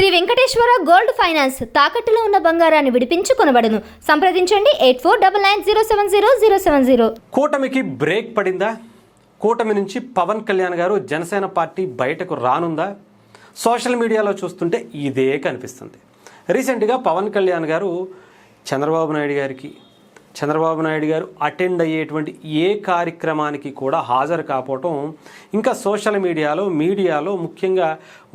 Shri Venkateswara gold finance తాకట్టులో ఉన్న బంగారాన్ని విడిపించి కొనబడును. సంప్రదించండి 8499070070. కూటమికి బ్రేక్ పడిందా? కూటమి నుంచి పవన్ కళ్యాణ్ గారు జనసేన పార్టీ బయటకు రానుందా? సోషల్ మీడియాలో చూస్తుంటే ఇదే కనిపిస్తుంది. రీసెంట్గా పవన్ కళ్యాణ్ గారు చంద్రబాబు నాయుడు గారు అటెండ్ అయ్యేటువంటి ఏ కార్యక్రమానికి కూడా హాజరు కాకపోవటం, ఇంకా సోషల్ మీడియాలో ముఖ్యంగా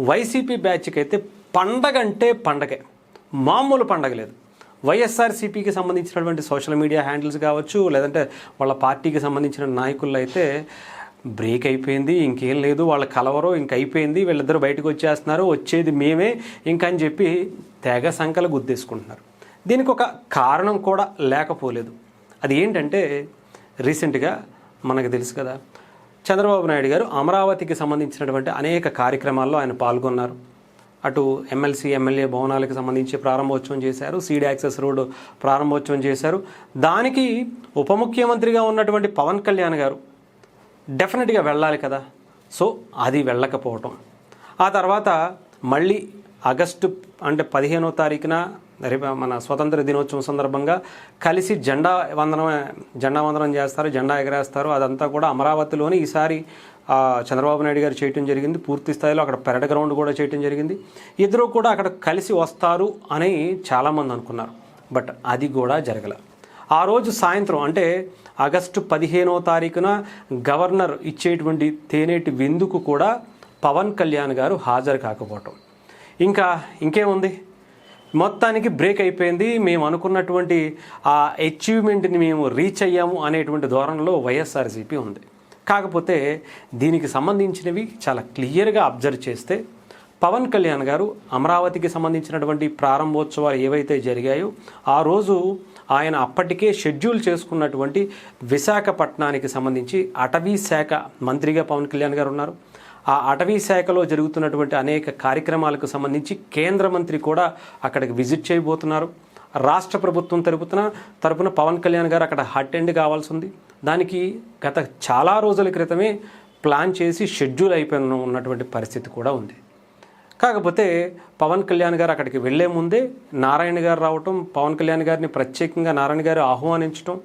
వైసీపీ బ్యాచ్కి అయితే పండగ అంటే పండగే, మామూలు పండగ లేదు. వైఎస్ఆర్సీపీకి సంబంధించినటువంటి సోషల్ మీడియా హ్యాండిల్స్ కావచ్చు, లేదంటే వాళ్ళ పార్టీకి సంబంధించిన నాయకుల్లో అయితే బ్రేక్ అయిపోయింది, ఇంకేం లేదు, వాళ్ళ కలవరో ఇంక అయిపోయింది, వీళ్ళిద్దరూ బయటకు వచ్చేస్తున్నారు, వచ్చేది మేమే ఇంక అని చెప్పి తెగ సంకలు గుద్దేసుకుంటున్నారు. దీనికి ఒక కారణం కూడా లేకపోలేదు. అది ఏంటంటే, రీసెంట్గా మనకు తెలుసు కదా, చంద్రబాబు నాయుడు గారు అమరావతికి సంబంధించినటువంటి అనేక కార్యక్రమాల్లో ఆయన పాల్గొన్నారు. అటు ఎమ్మెల్యే భవనాలకు సంబంధించి ప్రారంభోత్సవం చేశారు, సీడ్ యాక్సెస్ రోడ్డు ప్రారంభోత్సవం చేశారు. దానికి ఉప ముఖ్యమంత్రిగా ఉన్నటువంటి పవన్ కళ్యాణ్ గారు డెఫినెట్గా వెళ్ళాలి కదా. సో అది వెళ్ళకపోవటం, ఆ తర్వాత మళ్ళీ ఆగస్టు అంటే 15వ తారీఖున మన స్వతంత్ర దినోత్సవం సందర్భంగా కలిసి జెండా వందనం చేస్తారు, జెండా ఎగరేస్తారు. అదంతా కూడా అమరావతిలోని ఈసారి చంద్రబాబు నాయుడు గారు చేయటం జరిగింది. పూర్తి స్థాయిలో అక్కడ పెరడ్ గ్రౌండ్ కూడా చేయటం జరిగింది. ఇద్దరు కూడా అక్కడ కలిసి వస్తారు అని చాలామంది అనుకున్నారు. బట్ అది కూడా జరగల. ఆ రోజు సాయంత్రం అంటే ఆగస్టు 15వ తారీఖున గవర్నర్ ఇచ్చేటువంటి తేనేటి విందుకు కూడా పవన్ కళ్యాణ్ గారు హాజరు కాకపోవటం, ఇంకేముంది, మొత్తానికి బ్రేక్ అయిపోయింది. మేము అనుకున్నటువంటి ఆ అచీవ్మెంట్ని మేము రీచ్ అయ్యాము అనేటువంటి ధోరణిలో వైఎస్ఆర్సీపీ ఉంది. కాకపోతే దీనికి సంబంధించినవి చాలా క్లియర్గా అబ్జర్వ్ చేస్తే, పవన్ కళ్యాణ్ గారు అమరావతికి సంబంధించినటువంటి ప్రారంభోత్సవాలు ఏవైతే జరిగాయో ఆ రోజు ఆయన అప్పటికే షెడ్యూల్ చేసుకున్నటువంటి విశాఖపట్నానికి సంబంధించి అటవీ శాఖ మంత్రిగా పవన్ కళ్యాణ్ గారు ఉన్నారు. ఆ అటవీ శాఖలో జరుగుతున్నటువంటి అనేక కార్యక్రమాలకు సంబంధించి కేంద్ర మంత్రి కూడా అక్కడికి విజిట్ చేయబోతున్నారు. రాష్ట్ర ప్రభుత్వం తరపున పవన్ కళ్యాణ్ గారు అక్కడ అటెండ్ కావాల్సి ఉంది. దానికి గత చాలా రోజుల క్రితమే ప్లాన్ చేసి షెడ్యూల్ అయిపోయిన ఉన్నటువంటి పరిస్థితి కూడా ఉంది. కాకపోతే పవన్ కళ్యాణ్ గారు అక్కడికి వెళ్లే ముందే నారాయణ గారు రావటం, పవన్ కళ్యాణ్ గారిని ప్రత్యేకంగా నారాయణ గారు ఆహ్వానించడం,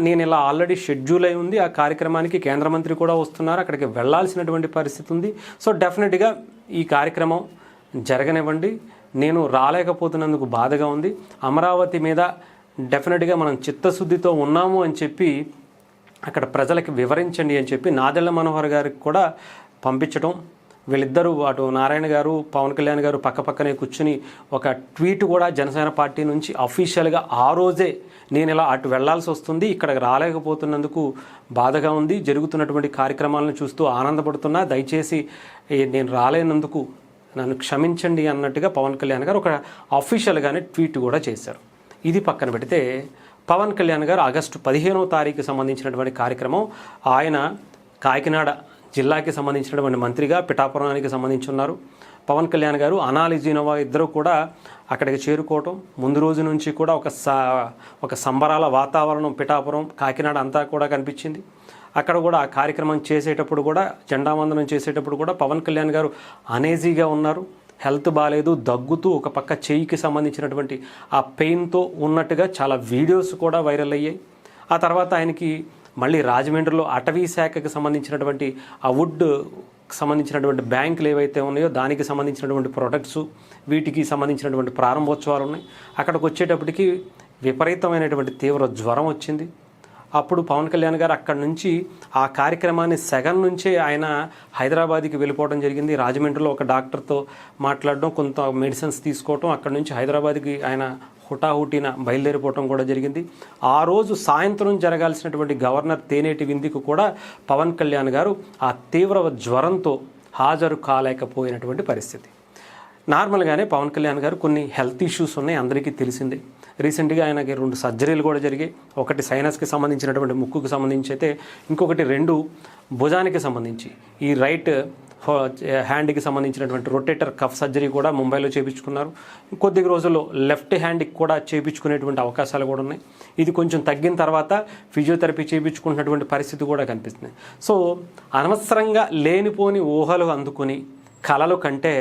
నేను ఇలా ఆల్రెడీ షెడ్యూల్ అయి ఉంది, ఆ కార్యక్రమానికి కేంద్ర మంత్రి కూడా వస్తున్నారు, అక్కడికి వెళ్లాల్సినటువంటి పరిస్థితి ఉంది, సో డెఫినెట్గా ఈ కార్యక్రమం జరగనివ్వండి, నేను రాలేకపోతున్నందుకు బాధగా ఉంది, అమరావతి మీద డెఫినెట్గా మనం చిత్తశుద్ధితో ఉన్నాము అని చెప్పి అక్కడ ప్రజలకు వివరించండి అని చెప్పి నాదెళ్ల మనోహర్ గారికి కూడా పంపించడం. వీళ్ళిద్దరూ అటు నారాయణ గారు పవన్ కళ్యాణ్ గారు పక్కపక్కనే కూర్చుని ఒక ట్వీట్ కూడా జనసేన పార్టీ నుంచి అఫీషియల్గా ఆ రోజే, నేను ఇలా అటు వెళ్లాల్సి వస్తుంది, ఇక్కడికి రాలేకపోతున్నందుకు బాధగా ఉంది, జరుగుతున్నటువంటి కార్యక్రమాలను చూస్తూ ఆనందపడుతున్నా, దయచేసి నేను రాలేనందుకు నన్ను క్షమించండి అన్నట్టుగా పవన్ కళ్యాణ్ గారు ఒక అఫీషియల్గానే ట్వీట్ కూడా చేశారు. ఇది పక్కన పెడితే, పవన్ కళ్యాణ్ గారు ఆగస్టు 15వ తారీఖు సంబంధించినటువంటి కార్యక్రమం, ఆయన కాకినాడ జిల్లాకి సంబంధించినటువంటి మంత్రిగా పిఠాపురానికి సంబంధించి ఉన్నారు. పవన్ కళ్యాణ్ గారు అనాలి జీనోవా ఇద్దరు కూడా అక్కడికి చేరుకోవటం, ముందు రోజు నుంచి కూడా ఒక సంబరాల వాతావరణం పిఠాపురం కాకినాడ అంతా కూడా కనిపించింది. అక్కడ కూడా ఆ కార్యక్రమం చేసేటప్పుడు కూడా, జెండా వందనం చేసేటప్పుడు కూడా పవన్ కళ్యాణ్ గారు అనేజీగా ఉన్నారు, హెల్త్ బాగాలేదు, దగ్గుతూ ఒక పక్క చెయ్యికి సంబంధించినటువంటి ఆ పెయిన్తో ఉన్నట్టుగా చాలా వీడియోస్ కూడా వైరల్ అయ్యాయి. ఆ తర్వాత ఆయనకి మళ్ళీ రాజమండ్రిలో అటవీ శాఖకి సంబంధించినటువంటి ఆ వుడ్ సంబంధించినటువంటి బ్యాంకులు ఏవైతే ఉన్నాయో దానికి సంబంధించినటువంటి ప్రొడక్ట్స్, వీటికి సంబంధించినటువంటి ప్రారంభోత్సవాలు ఉన్నాయి. అక్కడికి వచ్చేటప్పటికి విపరీతమైనటువంటి తీవ్ర జ్వరం వచ్చింది. అప్పుడు పవన్ కళ్యాణ్ గారు అక్కడి నుంచి ఆ కార్యక్రమాన్ని సగం నుంచే ఆయన హైదరాబాద్కి వెళ్ళిపోవడం జరిగింది. రాజమండ్రిలో ఒక డాక్టర్తో మాట్లాడడం, కొంత మెడిసిన్స్ తీసుకోవటం, అక్కడి నుంచి హైదరాబాద్కి ఆయన హుటాహుటిన బయలుదేరిపోవటం కూడా జరిగింది. ఆ రోజు సాయంత్రం జరగాల్సినటువంటి గవర్నర్ తేనేటి విందుకు కూడా పవన్ కళ్యాణ్ గారు ఆ తీవ్ర జ్వరంతో హాజరు కాలేకపోయినటువంటి పరిస్థితి. నార్మల్గానే పవన్ కళ్యాణ్ గారు కొన్ని హెల్త్ ఇష్యూస్ ఉన్నాయి, అందరికీ తెలిసిందే. రీసెంట్గా ఆయనకి 2 సర్జరీలు కూడా జరిగాయి. ఒకటి సైనస్కి సంబంధించినటువంటి ముక్కుకు సంబంధించి అయితే, ఇంకొకటి 2 భుజానికి సంబంధించి, ఈ రైట్ హ్యాండ్కి సంబంధించినటువంటి రొటేటర్ కఫ్ సర్జరీ కూడా ముంబైలో చేయించుకున్నారు. కొద్ది రోజుల్లో లెఫ్ట్ హ్యాండ్కి కూడా చేయించుకునేటువంటి అవకాశాలు కూడా ఉన్నాయి. ఇది కొంచెం తగ్గిన తర్వాత ఫిజియోథెరపీ చేయించుకున్నటువంటి పరిస్థితి కూడా కనిపిస్తుంది. సో అనవసరంగా లేనిపోని ఊహలు అందుకుని కలలు కంటే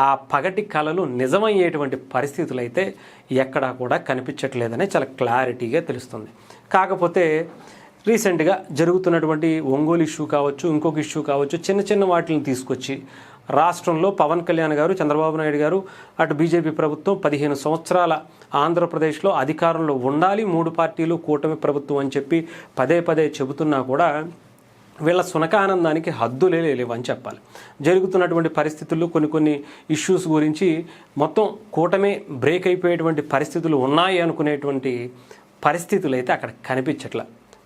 ఆ పగటి కలలు నిజమయ్యేటువంటి పరిస్థితులు అయితే ఎక్కడా కూడా కనిపించట్లేదని చాలా క్లారిటీగా తెలుస్తుంది. కాకపోతే రీసెంట్గా జరుగుతున్నటువంటి ఒంగోలు ఇష్యూ కావచ్చు, ఇంకొక ఇష్యూ కావచ్చు, చిన్న చిన్న వాటిని తీసుకొచ్చి రాష్ట్రంలో పవన్ కళ్యాణ్ గారు, చంద్రబాబు నాయుడు గారు, అటు బీజేపీ ప్రభుత్వం 15 సంవత్సరాల ఆంధ్రప్రదేశ్లో అధికారంలో ఉండాలి, 3 పార్టీలు కూటమి ప్రభుత్వం అని చెప్పి పదే పదే చెబుతున్నా కూడా వీళ్ళ సునకానందానికి హద్దులే లేవని చెప్పాలి. జరుగుతున్నటువంటి పరిస్థితుల్లో కొన్ని ఇష్యూస్ గురించి మొత్తం కూటమే బ్రేక్ అయిపోయేటువంటి పరిస్థితులు ఉన్నాయి అనుకునేటువంటి పరిస్థితులు అయితే అక్కడ కనిపించట్ల.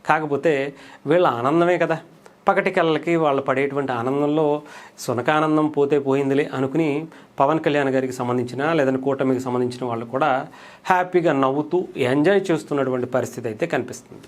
కాకపోతే వీళ్ళ ఆనందమే కదా, పగటి కళ్ళకి వాళ్ళు పడేటువంటి ఆనందంలో సునకానందం పోతే పోయిందిలే అనుకుని పవన్ కళ్యాణ్ గారికి సంబంధించిన లేదంటే కూటమికి సంబంధించిన వాళ్ళు కూడా హ్యాపీగా నవ్వుతూ ఎంజాయ్ చేస్తున్నటువంటి పరిస్థితి అయితే కనిపిస్తుంది.